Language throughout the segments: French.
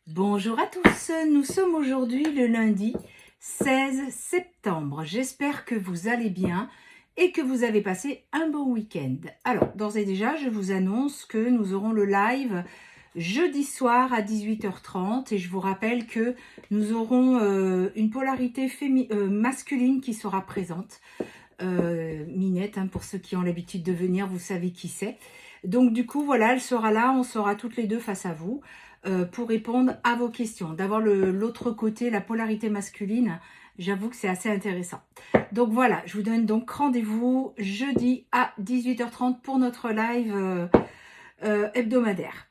Bonjour à tous, nous sommes aujourd'hui le lundi 16 septembre. J'espère que vous allez bien et que vous avez passé un bon week-end. Alors, d'ores et déjà, je vous annonce que nous aurons le live jeudi soir à 18h30 et je vous rappelle que nous aurons une polarité masculine qui sera présente. Minette, hein, pour ceux qui ont l'habitude de venir, vous savez qui c'est. Donc du coup, voilà, elle sera là, on sera toutes les deux face à vous pour répondre à vos questions. D'avoir l'autre côté, la polarité masculine, j'avoue que c'est assez intéressant. Donc voilà, je vous donne donc rendez-vous jeudi à 18h30 pour notre live hebdomadaire.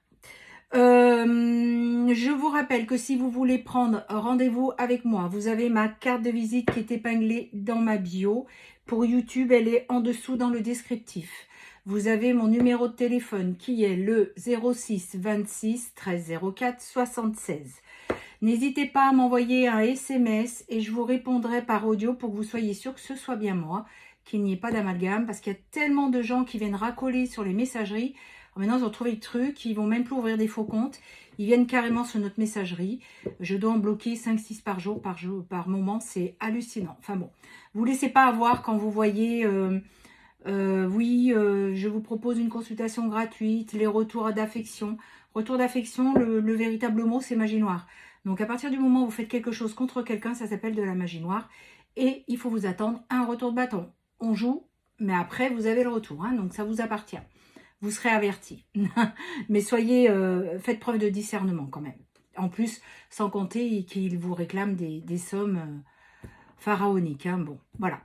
Je vous rappelle que si vous voulez prendre rendez-vous avec moi, vous avez ma carte de visite qui est épinglée dans ma bio. Pour YouTube, elle est en dessous dans le descriptif. Vous avez mon numéro de téléphone qui est le 06 26 13 04 76. N'hésitez pas à m'envoyer un SMS et je vous répondrai par audio pour que vous soyez sûr que ce soit bien moi, qu'il n'y ait pas d'amalgame, parce qu'il y a tellement de gens qui viennent racoler sur les messageries. Maintenant, ils ont trouvé le truc, ils vont même plus ouvrir des faux comptes. Ils viennent carrément sur notre messagerie. Je dois en bloquer 5-6 par jour, par moment. C'est hallucinant. Enfin bon, vous ne laissez pas avoir quand vous voyez... je vous propose une consultation gratuite, les retours d'affection. Retour d'affection, le véritable mot, c'est magie noire. Donc, à partir du moment où vous faites quelque chose contre quelqu'un, ça s'appelle de la magie noire. Et il faut vous attendre à un retour de bâton. On joue, mais après, vous avez le retour. Hein, donc, ça vous appartient. Vous serez avertis. Mais faites preuve de discernement quand même. En plus, sans compter qu'il vous réclame des sommes pharaoniques. Hein. Bon, voilà.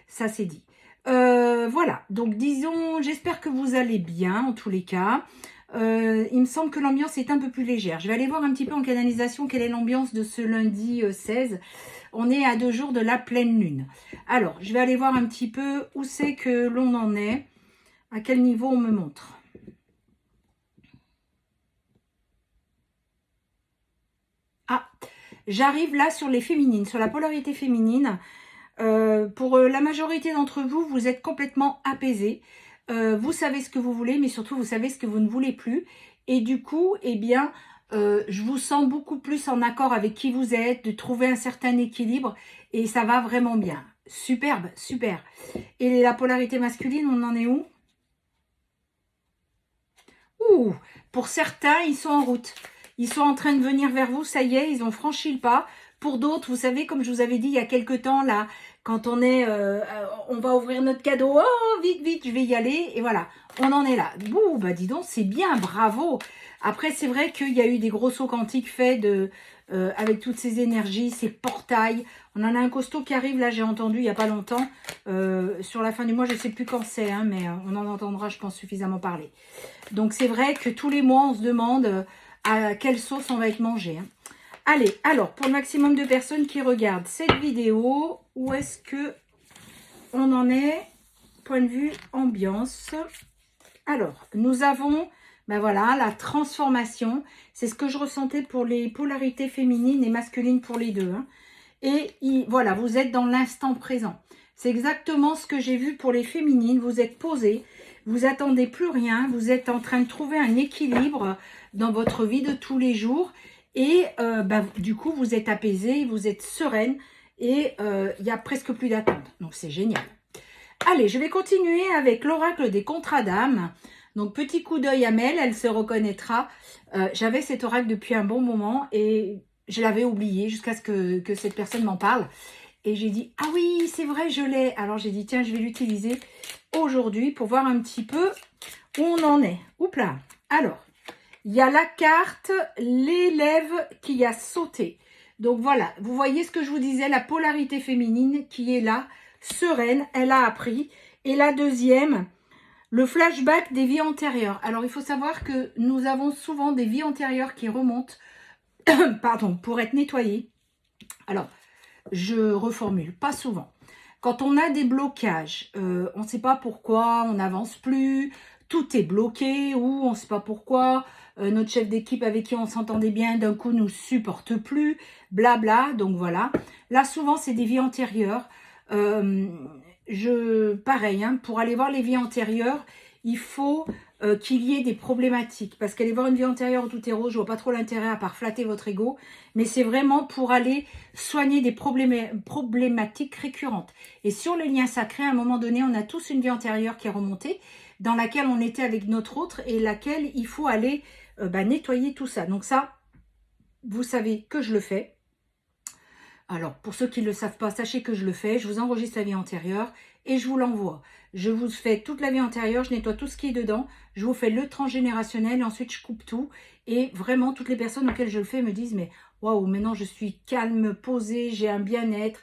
Ça, c'est dit. Voilà, donc disons, j'espère que vous allez bien en tous les cas. Il me semble que l'ambiance est un peu plus légère. Je vais aller voir un petit peu en canalisation quelle est l'ambiance de ce lundi 16. On est à 2 jours de la pleine lune. Alors, je vais aller voir un petit peu où c'est que l'on en est, à quel niveau on me montre. Ah, j'arrive là sur les féminines, sur la polarité féminine. Pour la majorité d'entre vous, vous êtes complètement apaisés. Vous savez ce que vous voulez, mais surtout, vous savez ce que vous ne voulez plus. Et du coup, eh bien, je vous sens beaucoup plus en accord avec qui vous êtes, de trouver un certain équilibre. Et ça va vraiment bien. Superbe, super. Et la polarité masculine, on en est où? Ouh, pour certains, ils sont en route. Ils sont en train de venir vers vous, ça y est, ils ont franchi le pas. Pour d'autres, vous savez, comme je vous avais dit il y a quelque temps, là, quand on va ouvrir notre cadeau, oh, vite, vite, je vais y aller, et voilà, on en est là. Bouh, bah dis donc, c'est bien, bravo. Après, c'est vrai qu'il y a eu des gros sauts quantiques faits avec toutes ces énergies, ces portails. On en a un costaud qui arrive, là, j'ai entendu il n'y a pas longtemps, sur la fin du mois, je ne sais plus quand c'est, hein, mais on en entendra, je pense, suffisamment parler. Donc, c'est vrai que tous les mois, on se demande à quelle sauce on va être mangé. Hein. Allez, alors, pour le maximum de personnes qui regardent cette vidéo, où est-ce que on en est? Point de vue ambiance. Alors, nous avons, ben voilà, la transformation. C'est ce que je ressentais pour les polarités féminines et masculines pour les deux. Hein. Et voilà, vous êtes dans l'instant présent. C'est exactement ce que j'ai vu pour les féminines. Vous êtes posées, vous attendez plus rien. Vous êtes en train de trouver un équilibre dans votre vie de tous les jours. Et du coup, vous êtes apaisée, vous êtes sereine et il n'y a presque plus d'attente. Donc, c'est génial. Allez, je vais continuer avec l'oracle des contrats d'âme. Donc, petit coup d'œil à Mel, elle se reconnaîtra. J'avais cet oracle depuis un bon moment et je l'avais oublié jusqu'à ce que cette personne m'en parle. Et j'ai dit, ah oui, c'est vrai, je l'ai. Alors, j'ai dit, tiens, je vais l'utiliser aujourd'hui pour voir un petit peu où on en est. Oups là. Alors, il y a la carte, l'élève qui a sauté. Donc voilà, vous voyez ce que je vous disais, la polarité féminine qui est là, sereine, elle a appris. Et la deuxième, le flashback des vies antérieures. Alors il faut savoir que nous avons souvent des vies antérieures qui remontent, pardon, pour être nettoyées. Alors, je reformule, pas souvent. Quand on a des blocages, on ne sait pas pourquoi, on n'avance plus, tout est bloqué ou on ne sait pas pourquoi, notre chef d'équipe avec qui on s'entendait bien, d'un coup, nous supporte plus, blabla, donc voilà. Là, souvent, c'est des vies antérieures. Pareil, hein, pour aller voir les vies antérieures, il faut qu'il y ait des problématiques. Parce qu'aller voir une vie antérieure où tout est rose, je vois pas trop l'intérêt à part flatter votre ego. Mais c'est vraiment pour aller soigner des problématiques récurrentes. Et sur les liens sacrés, à un moment donné, on a tous une vie antérieure qui est remontée, dans laquelle on était avec notre autre et laquelle il faut aller nettoyer tout ça. Donc ça, vous savez que je le fais. Alors, pour ceux qui ne le savent pas, sachez que je le fais. Je vous enregistre la vie antérieure et je vous l'envoie. Je vous fais toute la vie antérieure, je nettoie tout ce qui est dedans. Je vous fais le transgénérationnel et ensuite je coupe tout. Et vraiment, toutes les personnes auxquelles je le fais me disent « Mais waouh, maintenant je suis calme, posée, j'ai un bien-être,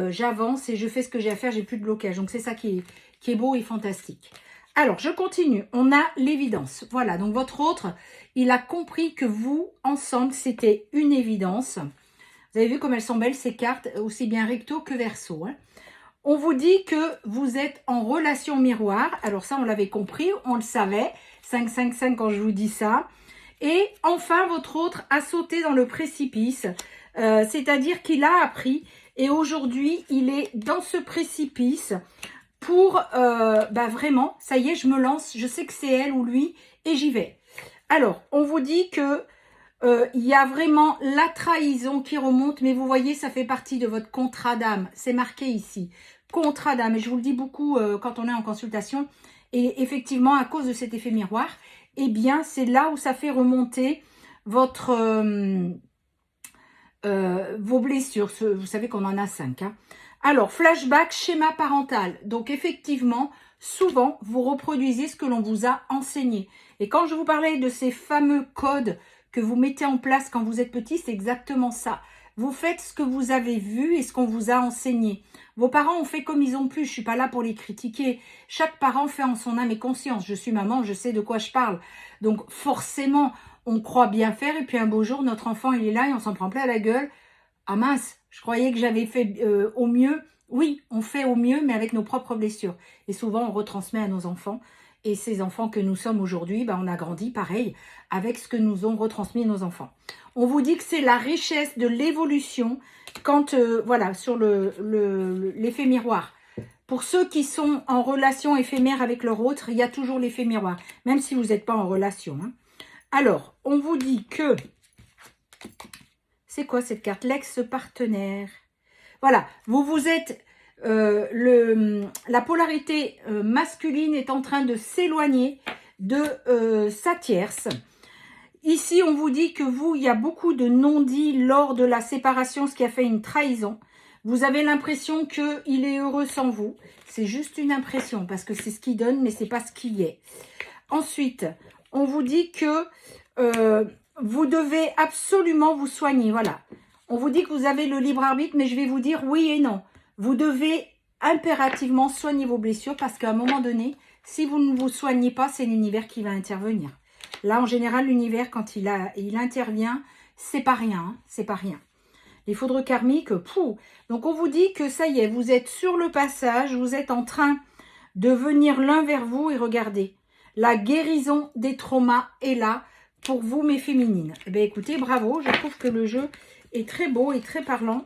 j'avance et je fais ce que j'ai à faire, j'ai plus de blocage. » Donc, c'est ça qui est beau et fantastique. Alors, je continue. On a l'évidence. Voilà, donc votre autre, il a compris que vous, ensemble, c'était une évidence. Vous avez vu comme elles sont belles, ces cartes, aussi bien recto que verso. Hein. On vous dit que vous êtes en relation miroir. Alors ça, on l'avait compris, on le savait. 5-5-5 quand je vous dis ça. Et enfin, votre autre a sauté dans le précipice. C'est-à-dire qu'il a appris. Et aujourd'hui, il est dans ce précipice pour vraiment, ça y est, je me lance. Je sais que c'est elle ou lui et j'y vais. Alors, on vous dit que il y a vraiment la trahison qui remonte, mais vous voyez, ça fait partie de votre contrat d'âme. C'est marqué ici, contrat d'âme. Et je vous le dis beaucoup quand on est en consultation. Et effectivement, à cause de cet effet miroir, eh bien, c'est là où ça fait remonter votre vos blessures. Vous savez qu'on en a 5. Hein. Alors, flashback, schéma parental. Donc, effectivement, souvent, vous reproduisez ce que l'on vous a enseigné. Et quand je vous parlais de ces fameux codes que vous mettez en place quand vous êtes petit, c'est exactement ça. Vous faites ce que vous avez vu et ce qu'on vous a enseigné. Vos parents ont fait comme ils ont pu. Je ne suis pas là pour les critiquer. Chaque parent fait en son âme et conscience. Je suis maman, je sais de quoi je parle. Donc forcément, on croit bien faire. Et puis un beau jour, notre enfant, il est là et on s'en prend plein la gueule. Ah mince, je croyais que j'avais fait au mieux. Oui, on fait au mieux, mais avec nos propres blessures. Et souvent, on retransmet à nos enfants. Et ces enfants que nous sommes aujourd'hui, on a grandi pareil avec ce que nous ont retransmis nos enfants. On vous dit que c'est la richesse de l'évolution quand, voilà, sur l'effet miroir. Pour ceux qui sont en relation éphémère avec leur autre, il y a toujours l'effet miroir, même si vous n'êtes pas en relation. Hein. Alors, on vous dit que... C'est quoi cette carte? L'ex-partenaire. Voilà, vous êtes... la polarité masculine est en train de s'éloigner de sa tierce. Ici, on vous dit que vous, il y a beaucoup de non-dits lors de la séparation, ce qui a fait une trahison. Vous avez l'impression qu'il est heureux sans vous. C'est juste une impression, parce que c'est ce qu'il donne, mais c'est pas ce qu'il est. Ensuite, on vous dit que vous devez absolument vous soigner. Voilà. On vous dit que vous avez le libre arbitre, mais je vais vous dire oui et non. Vous devez impérativement soigner vos blessures parce qu'à un moment donné, si vous ne vous soignez pas, c'est l'univers qui va intervenir. Là, en général, l'univers, quand il intervient, c'est pas rien. Hein, c'est pas rien. Les foudres karmiques, pouh. Donc, on vous dit que ça y est, vous êtes sur le passage, vous êtes en train de venir l'un vers vous et regardez. La guérison des traumas est là pour vous, mes féminines. Eh bien, écoutez, bravo. Je trouve que le jeu est très beau et très parlant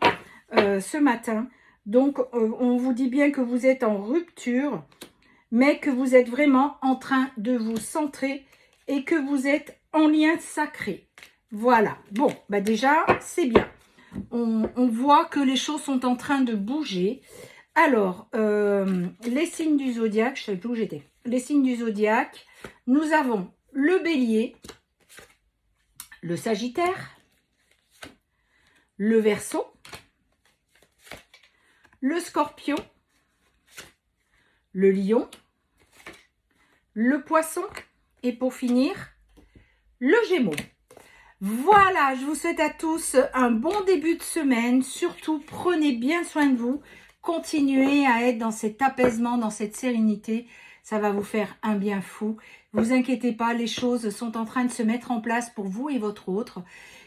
ce matin. Donc, on vous dit bien que vous êtes en rupture, mais que vous êtes vraiment en train de vous centrer et que vous êtes en lien sacré. Voilà. Bon, déjà, c'est bien. On voit que les choses sont en train de bouger. Alors, les signes du zodiaque, je ne sais plus où j'étais. Les signes du zodiaque, nous avons le bélier, le sagittaire, le verseau, le scorpion, le lion, le poisson et pour finir, le gémeau. Voilà, je vous souhaite à tous un bon début de semaine. Surtout, prenez bien soin de vous. Continuez à être dans cet apaisement, dans cette sérénité. Ça va vous faire un bien fou. Vous inquiétez pas, les choses sont en train de se mettre en place pour vous et votre autre.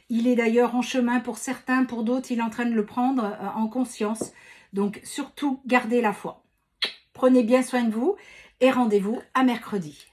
Il est d'ailleurs en chemin pour certains, pour d'autres, il est en train de le prendre en conscience. Donc, surtout, gardez la foi. Prenez bien soin de vous et rendez-vous à mercredi.